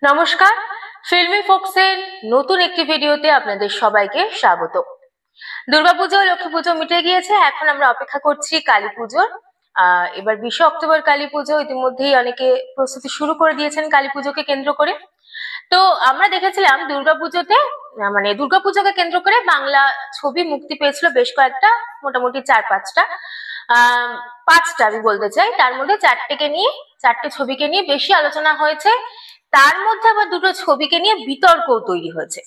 নমস্কার, ফিল্মি ফোকসের নতুন একটি ভিডিওতে আপনাদের সবাইকে স্বাগত। দুর্গাপুজো লক্ষ্মী পুজো মিটে গিয়েছে, এখন আমরা অপেক্ষা করছি কালী পুজোর। এবার 20 অক্টোবর কালী পুজো, ইতিমধ্যেই অনেকে প্রস্তুতি শুরু করে দিয়েছেন কালী পুজোকে কেন্দ্র করে। তো আমরা দেখেছিলাম দুর্গাপুজোতে দুর্গাপুজোকে কেন্দ্র করে বাংলা ছবি মুক্তি পেয়েছিল বেশ কয়েকটা, মোটামুটি 4-5টা। পাঁচটা আমি বলতে চাই, তার মধ্যে চারটে ছবিকে নিয়ে বেশি আলোচনা হয়েছে। তার মধ্যে আবার দুটো ছবিকে নিয়ে বিতর্কও তৈরি হয়েছে।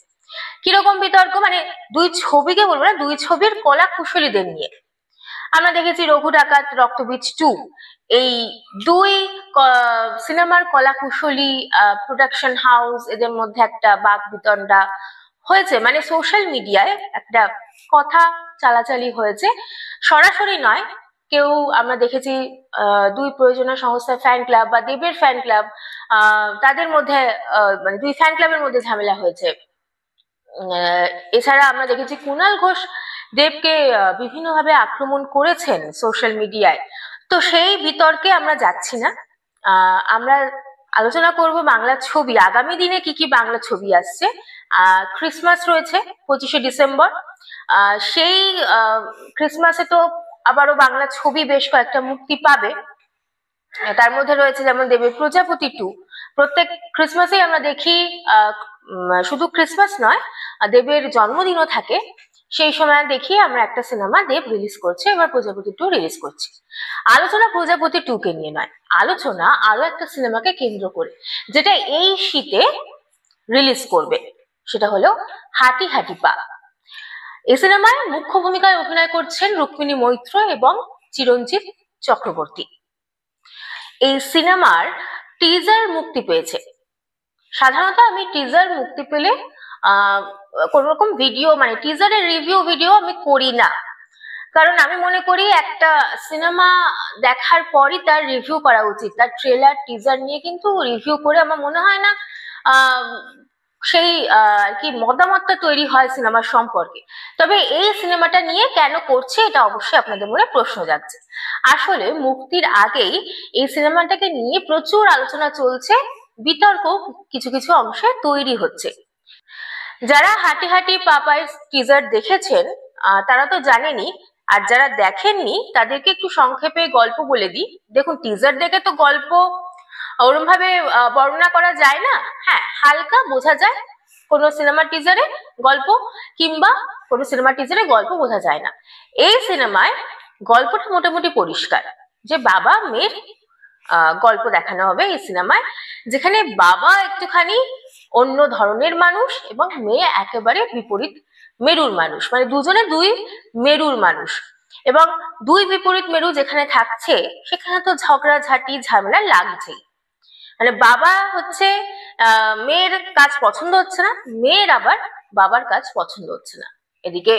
কিরকম বিতর্ক? মানে দুই ছবিকে বলবো না, দুই ছবির কলা কুশলীদের নিয়ে। আমরা দেখেছি রঘু ডাকাত, রক্তবীজ 2, এই দুই সিনেমার কলা কুশলী প্রোডাকশন হাউস, এদের মধ্যে একটা বাক বিতণ্ডা হয়েছে। মানে সোশ্যাল মিডিয়ায় একটা কথা চালাচালি হয়েছে, সরাসরি নয়। কেউ আমরা দেখেছি দুই প্রয়োজনীয় সংস্থার ফ্যান ক্লাব বা দেবের ফ্যান ক্লাব, তাদের মধ্যে মানে দুই ফ্যান ক্লাবের মধ্যে ঝামেলা হয়েছে। এছাড়া আমরা দেখেছি কুণাল ঘোষ দেবকে বিভিন্নভাবে আক্রমণ করেছেন সোশ্যাল মিডিয়ায়। তো সেই বিতর্কে আমরা যাচ্ছি না। আমরা আলোচনা করব বাংলা ছবি, আগামী দিনে কি কি বাংলা ছবি আসছে। ক্রিসমাস রয়েছে 25শে ডিসেম্বর, সেই ক্রিসমাসে তো আবারও বাংলা ছবি বেশ কয়েকটা মুক্তি পাবে। তার মধ্যে রয়েছে যেমন দেবের প্রজাপতি 2। প্রত্যেক ক্রিসমাসেই আমরা দেখি, শুধু ক্রিসমাস নয়, দেবের জন্মদিনও থাকে, সেই সময় দেখি আমরা একটা সিনেমা দেব রিলিজ করছে। এবার প্রজাপতি 2 রিলিজ করছে। আলোচনা প্রজাপতি 2 কে নিয়ে নয়, আলোচনা আরো একটা সিনেমাকে কেন্দ্র করে, যেটা এই শীতে রিলিজ করবে, সেটা হলো হাঁটি হাঁটি পা। এই সিনেমায় মুখ্য ভূমিকায় অভিনয় করছেন রুক্মিণী মৈত্র এবং চিরঞ্জিত চক্রবর্তী। এই সিনেমার টিজার মুক্তি পেয়েছে। সাধারণত আমি টিজার মুক্তি পেলে কোন রকম ভিডিও, মানে টিজারের রিভিউ ভিডিও আমি করি না, কারণ আমি মনে করি একটা সিনেমা দেখার পরই তার রিভিউ করা উচিত। তার ট্রেলার টিজার নিয়ে কিন্তু রিভিউ করে আমার মনে হয় না সেই আর কি মতামতটা তৈরি হয় সিনেমার সম্পর্কে। তবে এই সিনেমাটা নিয়ে কেন করছে, এটা অবশ্যই আপনাদের মনে প্রশ্ন জাগছে। আসলে মুক্তির আগেই এই সিনেমাটাকে নিয়ে প্রচুর আলোচনা চলছে, বিতর্ক কিছু কিছু অংশে তৈরি হচ্ছে। যারা হাঁটি হাঁটি পাপায় টিজার দেখেছেন তারা তো জানেনই, আর যারা দেখেননি তাদেরকে একটু সংক্ষেপে গল্প বলে দিই। দেখুন, টিজার দেখে তো গল্প ওরম ভাবে বর্ণনা করা যায় না। হ্যাঁ, হালকা বোঝা যায় কোনো সিনেমার টিজারে গল্প, কিংবা কোনো সিনেমার টিজারে গল্প বোঝা যায় না। এই সিনেমায় গল্পটা মোটামুটি পরিষ্কার, যে বাবা মেয়ের গল্প দেখানো হবে এই সিনেমায়, যেখানে বাবা একটুখানি অন্য ধরনের মানুষ এবং মেয়ে একেবারে বিপরীত মেরুর মানুষ। মানে দুজনে দুই মেরুর মানুষ, এবং দুই বিপরীত মেরু যেখানে থাকছে সেখানে তো ঝগড়াঝাটি ঝামেলা লাগছেই। মানে বাবা হচ্ছে মেয়ের কাজ পছন্দ হচ্ছে না, মেয়ের আবার বাবার কাজ পছন্দ হচ্ছে না। এদিকে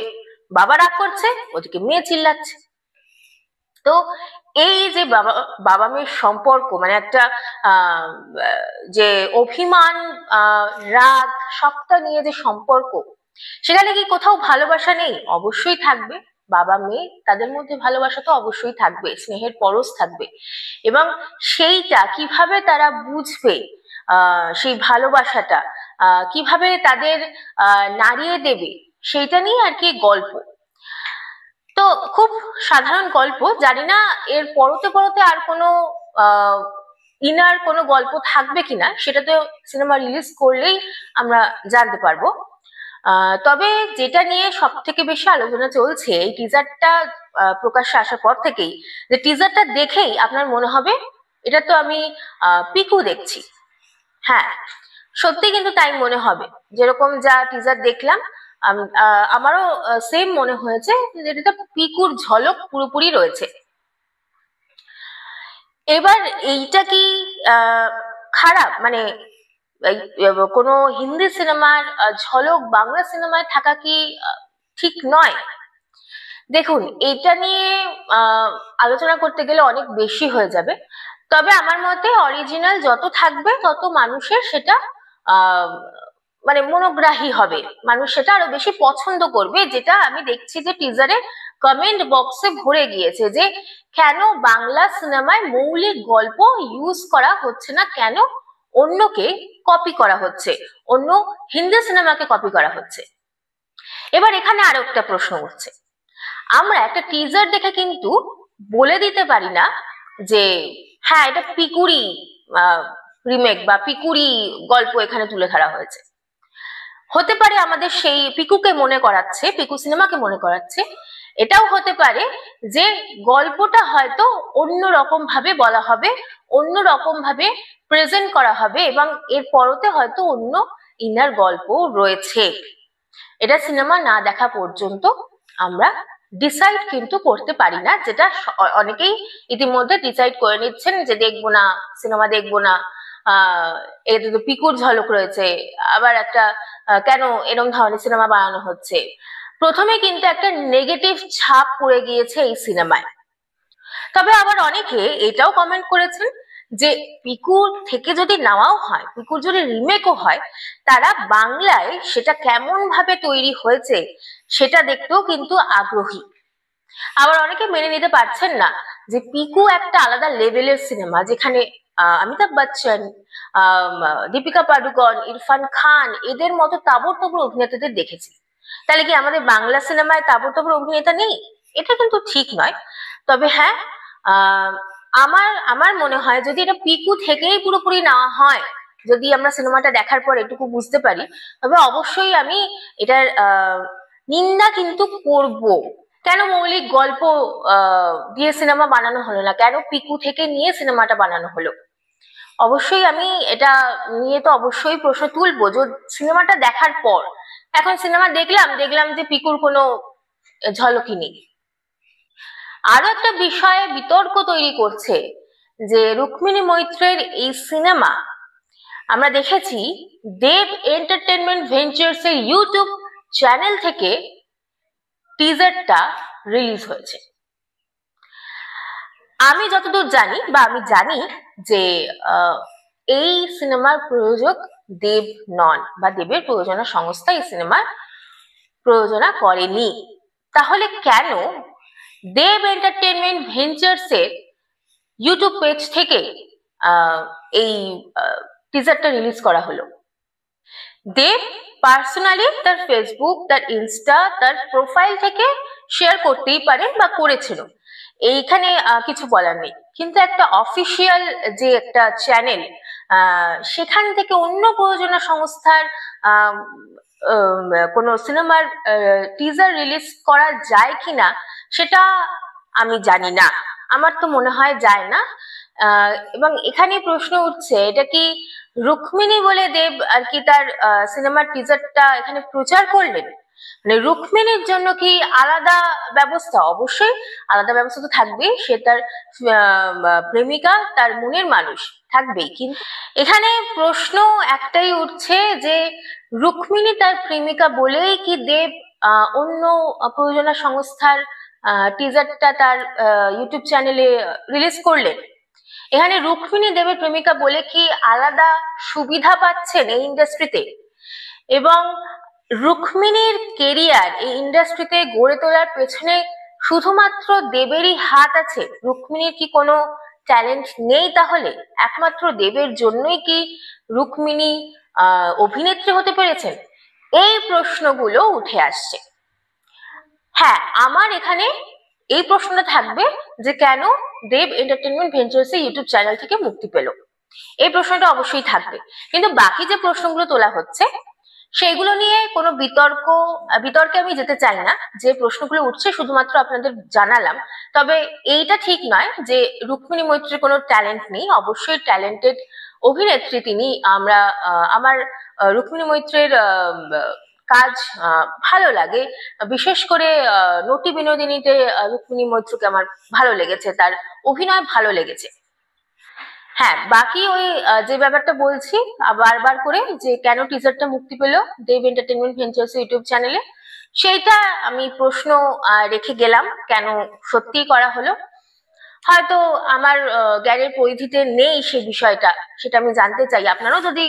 বাবা রাগ করছে, ওদিকে মেয়ে চিল্লাচ্ছে। তো এই যে বাবা মেয়ের সম্পর্ক, মানে একটা যে অভিমান, রাগ, সবটা নিয়ে যে সম্পর্ক, সেখানে কি কোথাও ভালোবাসা নেই? অবশ্যই থাকবে। বাবা মেয়ে তাদের মধ্যে ভালোবাসা তো অবশ্যই থাকবে, স্নেহের পরশ থাকবে। এবং সেইটা কিভাবে তারা বুঝবে, সেই ভালোবাসাটা কিভাবে তাদের নাড়িয়ে দেবে, সেইটা নিয়ে আর কি গল্প। তো খুব সাধারণ গল্প, জানি না এর পরতে পরতে আর কোনো ইনার কোনো গল্প থাকবে কিনা, সেটা তো সিনেমা রিলিজ করলেই আমরা জানতে পারবো। তবে যেটা নিয়ে সব থেকে বেশি আলোচনা চলছে এই টিজারটা প্রকাশ্যে আসার পর থেকেই, যে টিজারটা দেখেই আপনার মনে হবে এটা তো আমি পিকু দেখছি। হ্যাঁ, সত্যি কিন্তু তাই মনে হবে। যেরকম যা টিজার দেখলাম, আমারও সেম মনে হয়েছে যে এটা পিকুর ঝলক পুরোপুরি রয়েছে। এবার এইটা কি খারাপ? মানে কোনো হিন্দি সিনেমার ঝলক বাংলা সিনেমায় থাকা কি ঠিক নয়? দেখুন, এটা নিয়ে আলোচনা করতে গেলে অনেক বেশি হয়ে যাবে। তবে আমার মতে অরিজিনাল যত থাকবে তত মানুষের সেটা মানে মনোগ্রাহী হবে, মানুষ সেটা আরো বেশি পছন্দ করবে। যেটা আমি দেখছি যে টিজারে কমেন্ট বক্সে ভরে গিয়েছে, যে কেন বাংলা সিনেমায় মৌলিক গল্প ইউজ করা হচ্ছে না, কেন অন্যকে কপি করা হচ্ছে, অন্য হিন্দি সিনেমাকে কপি করা হচ্ছে। এবার এখানে আরো একটা প্রশ্ন উঠছে, আমরা একটা টিজার দেখে কিন্তু বলে দিতে পারি না যে হ্যাঁ এটা পিকুরি রিমেক বা পিকুরি গল্প এখানে তুলে ধরা হয়েছে। হতে পারে আমাদের সেই পিকুকে মনে করাচ্ছে, পিকু সিনেমাকে মনে করাচ্ছে। এটাও হতে পারে যে গল্পটা হয়তো অন্য রকম ভাবে বলা হবে, অন্য রকম ভাবে প্রেজেন্ট করা হবে এবং এর পরতে হয়তো অন্য ইনার গল্প রয়েছে। এটা সিনেমা না দেখা পর্যন্ত আমরা ডিসাইড কিন্তু করতে পারি না, যেটা অনেকেই ইতিমধ্যে ডিসাইড করে নিচ্ছেন যে দেখবো না, সিনেমা দেখবো না, এতে তো পিকুর ঝলক রয়েছে, আবার একটা কেন এরকম ধরনের সিনেমা বানানো হচ্ছে। প্রথমে কিন্তু একটা নেগেটিভ ছাপ পড়ে গিয়েছে এই সিনেমায়। তবে আবার অনেকে এটাও কমেন্ট করেছেন যে পিকুর থেকে যদি নেওয়াও হয়, পিকুর যদি রিমেকও হয়, তারা বাংলায় সেটা কেমন ভাবে তৈরি হয়েছে সেটা দেখতেও কিন্তু আগ্রহী। আবার অনেকে মেনে নিতে পারছেন না যে পিকু একটা আলাদা লেভেলের সিনেমা, যেখানে অমিতাভ বচ্চন, দীপিকা পাডুকোন, ইরফান খান এদের মতো তাবড় তাবড় অভিনেতাদের দেখেছি। তাহলে কি আমাদের বাংলা সিনেমায় তাবড় তাবড় অভিনেতা নেই? এটা কিন্তু ঠিক নয়। তবে হ্যাঁ, আমার আমার মনে হয় যদি এটা পিকু থেকেই পুরোপুরি নেওয়া হয়, যদি আমরা সিনেমাটা দেখার পর এটুকু বুঝতে পারি, তবে অবশ্যই আমি এটার নিন্দা কিন্তু করব। কেন মৌলিক গল্প দিয়ে সিনেমা বানানো হলো না, কেন পিকু থেকে নিয়ে সিনেমাটা বানানো হলো? অবশ্যই আমি এটা নিয়ে তো অবশ্যই প্রশ্ন তুলবো যে সিনেমাটা দেখার পর। এখন সিনেমা দেখলাম যে পিকুর কোনো ঝলকই নেই। আরো একটা বিষয়ে বিতর্ক তৈরি করছে যে রুক্মিণী মৈত্রের এই সিনেমা আমরা দেখেছি দেব এন্টারটেনমেন্ট ভেঞ্চার্স এর ইউটিউব চ্যানেল থেকে টিজারটা রিলিজ হয়েছে। আমি যতদূর জানি বা আমি জানি যে এই সিনেমার প্রযোজক দেব নন বা দেবের প্রযোজনা সংস্থা এই সিনেমার প্রযোজনা করেনি। তাহলে কেন দেব এন্টারটেনমেন্ট ভেঞ্চার্স এর ইউটিউব পেজ থেকে এই টিজারটা রিলিজ করা হলো? দেব পার্সোনালি তার ফেসবুক, তার ইনস্টা, তার প্রোফাইল থেকে শেয়ার করতেই পারেন বা করেছিল, এইখানে কিছু বলার নেই। কিন্তু একটা অফিসিয়াল যে একটা চ্যানেল, সেখান থেকে অন্য প্রযোজনা সংস্থার কোনো সিনেমার টিজার রিলিজ করা যায় কিনা সেটা আমি জানি না, আমার তো মনে হয় যায় না। এবং এখানে প্রশ্ন উঠছে এটা কি রুক্মিণী বলে দেব আর কি তার সিনেমার টিজারটা এখানে প্রচার করলেন? মানে রুক্মিণীর জন্য কি আলাদা ব্যবস্থা? অবশ্যই আলাদা ব্যবস্থা তো থাকবেই, সে তার প্রেমিকা, তার মনের মানুষ থাকবেই। কিন্তু এখানে প্রশ্ন একটাই উঠছে যে রুক্মিণী তার প্রেমিকা বলেই কি দেব অন্য প্রযোজনা সংস্থার টিজারটা তার ইউটিউব চ্যানেলে রিলিজ করলেন? এখানে রুক্মিণী দেবের প্রেমিকা বলে কি আলাদা সুবিধা পাচ্ছেন এই ইন্ডাস্ট্রিতে? এবং রুক্মিণীর কেরিয়ার এই ইন্ডাস্ট্রিতে গড়ে তোলার পেছনে শুধুমাত্র দেবেরই হাত আছে? রুক্মিণীর কি কোনো ট্যালেন্ট নেই? তাহলে একমাত্র দেবের জন্যই কি রুক্মিণী অভিনেত্রী হতে পেরেছেন? এই প্রশ্নগুলো উঠে আসছে। হ্যাঁ, আমার এখানে এই প্রশ্নটা থাকবে যে কেন দেব এন্টারটেনমেন্ট ভেঞ্চার্স এর ইউটিউব চ্যানেল থেকে মুক্তি পেল, এই প্রশ্নটা অবশ্যই থাকবে। কিন্তু বাকি যে প্রশ্নগুলো তোলা হচ্ছে সেইগুলো নিয়ে কোনো বিতর্কে আমি যেতে চাই না। যে প্রশ্নগুলো উঠছে শুধুমাত্র আপনাদের জানালাম। তবে এইটা ঠিক নয় যে রুক্মিণী মৈত্রীর কোনো ট্যালেন্ট নেই, অবশ্যই ট্যালেন্টেড অভিনেত্রী তিনি। আমার রুক্মিণী মৈত্রের কাজ ভালো লাগে, বিশেষ করে নটি বিনোদিনীতে রুক্মিণী মৈত্রকে আমার ভালো লেগেছে, তার অভিনয় ভালো লেগেছে। হ্যাঁ, বাকি ওই যে ব্যাপারটা বলছি বারবার করে যে কেন টিজারটা মুক্তি পেল দেব এন্টারটেনমেন্ট ভেঞ্চার্স ইউটিউব চ্যানেলে, সেইটা আমি প্রশ্ন রেখে গেলাম কেন সত্যি করা হলো। হয়তো আমার জ্ঞানের পরিধিতে নেই সেই বিষয়টা, সেটা আমি জানতে চাই। আপনারাও যদি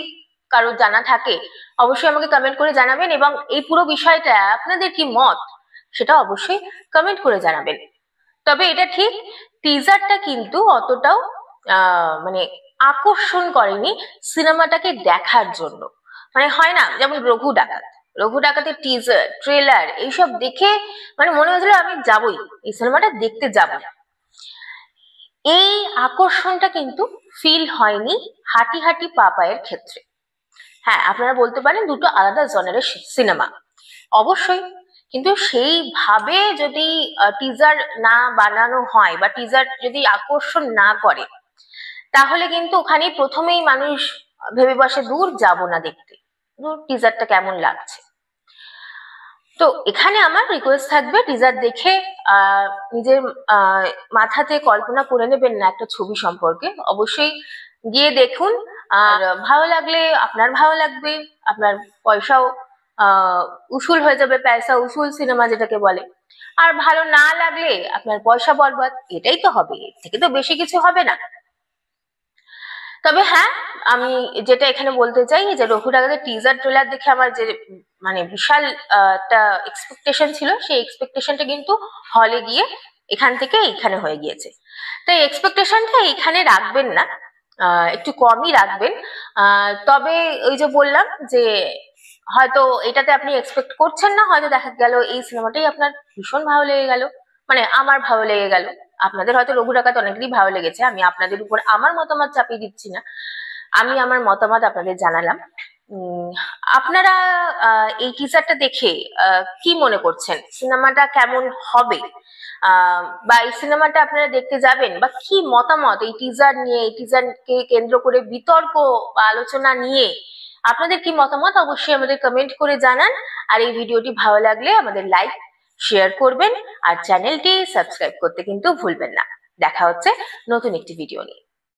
কারো জানা থাকে অবশ্যই আমাকে কমেন্ট করে জানাবেন, এবং এই পুরো বিষয়টা আপনাদের কি মত সেটা অবশ্যই কমেন্ট করে জানাবেন। তবে এটা ঠিক টিজারটা কিন্তু অতটাও মানে আকর্ষণ করেনি সিনেমাটাকে দেখার জন্য। মানে হয় না, যেমন রঘু ডাকাতের টিজার ট্রেলার এইসব দেখে মানে মনে হয়েছিল আমি যাবই, এই সিনেমাটা দেখতে যাব। এই আকর্ষণটা কিন্তু ফিল হয়নি হাঁটি হাঁটি পা পায়ের ক্ষেত্রে। হ্যাঁ, আপনারা বলতে পারেন দুটো আলাদা জনারের সিনেমা, অবশ্যই, কিন্তু সেইভাবে যদি টিজার না বানানো হয় বা টিজার যদি আকর্ষণ না করে, তাহলে কিন্তু ওখানে প্রথমেই মানুষ ভেবে বসে দূর যাব না দেখতে, দূর টিজারটা কেমন লাগছে। তো এখানে আমার রিকোয়েস্ট থাকবে, টিজার দেখে নিজের মাথাতে কল্পনা করে নেবেন না একটা ছবি সম্পর্কে, অবশ্যই গিয়ে দেখুন। আর ভালো লাগলে আপনার ভালো লাগবে, আপনার পয়সাও উসুল হয়ে যাবে, পয়সা উসুল সিনেমা যেটাকে বলে। আর ভালো না লাগলে আপনার পয়সা বরবাদ, এটাই তো হবে, এর থেকে তো বেশি কিছু হবে না। তবে হ্যাঁ, আমি যেটা এখানে বলতে চাই যে রঘু ডাকাতের টিজার ট্রেলার দেখে আমার যে মানে বিশাল একটা এক্সপেকটেশন ছিল, সেই এক্সপেকটেশনটা কিন্তু হলে গিয়ে এখান থেকে এইখানে হয়ে গিয়েছে। তাই এক্সপেকটেশনটা এইখানে রাখবেন না, একটু কমই রাখবেন। তবে ওই যে বললাম যে হয়তো এটাতে আপনি এক্সপেক্ট করছেন না, হয়তো দেখা গেল এই সিনেমাটাই আপনার ভীষণ ভালো লেগে গেল, মানে আমার ভালো লেগে গেল। আপনাদের হয়তো রঘু ডাকাত অনেকেরই ভালো লেগেছে, আমি আপনাদের উপর আমার মতামত চাপিয়ে দিচ্ছি না, আমি আমার মতামত আপনাদের জানালাম। আপনারা এই টিজারটা দেখে কি মনে করছেন, সিনেমাটা কেমন হবে, বা এই সিনেমাটা আপনারা দেখতে যাবেন, বা কি মতামত এই টিজার নিয়ে, এই টিজারকে কেন্দ্র করে বিতর্ক বা আলোচনা নিয়ে আপনাদের কি মতামত অবশ্যই আমাদের কমেন্ট করে জানান। আর এই ভিডিওটি ভালো লাগলে আমাদের লাইক শেয়ার করবেন, আর চ্যানেলটি সাবস্ক্রাইব করতে কিন্তু ভুলবেন না। দেখা হচ্ছে নতুন একটি ভিডিও নিয়ে।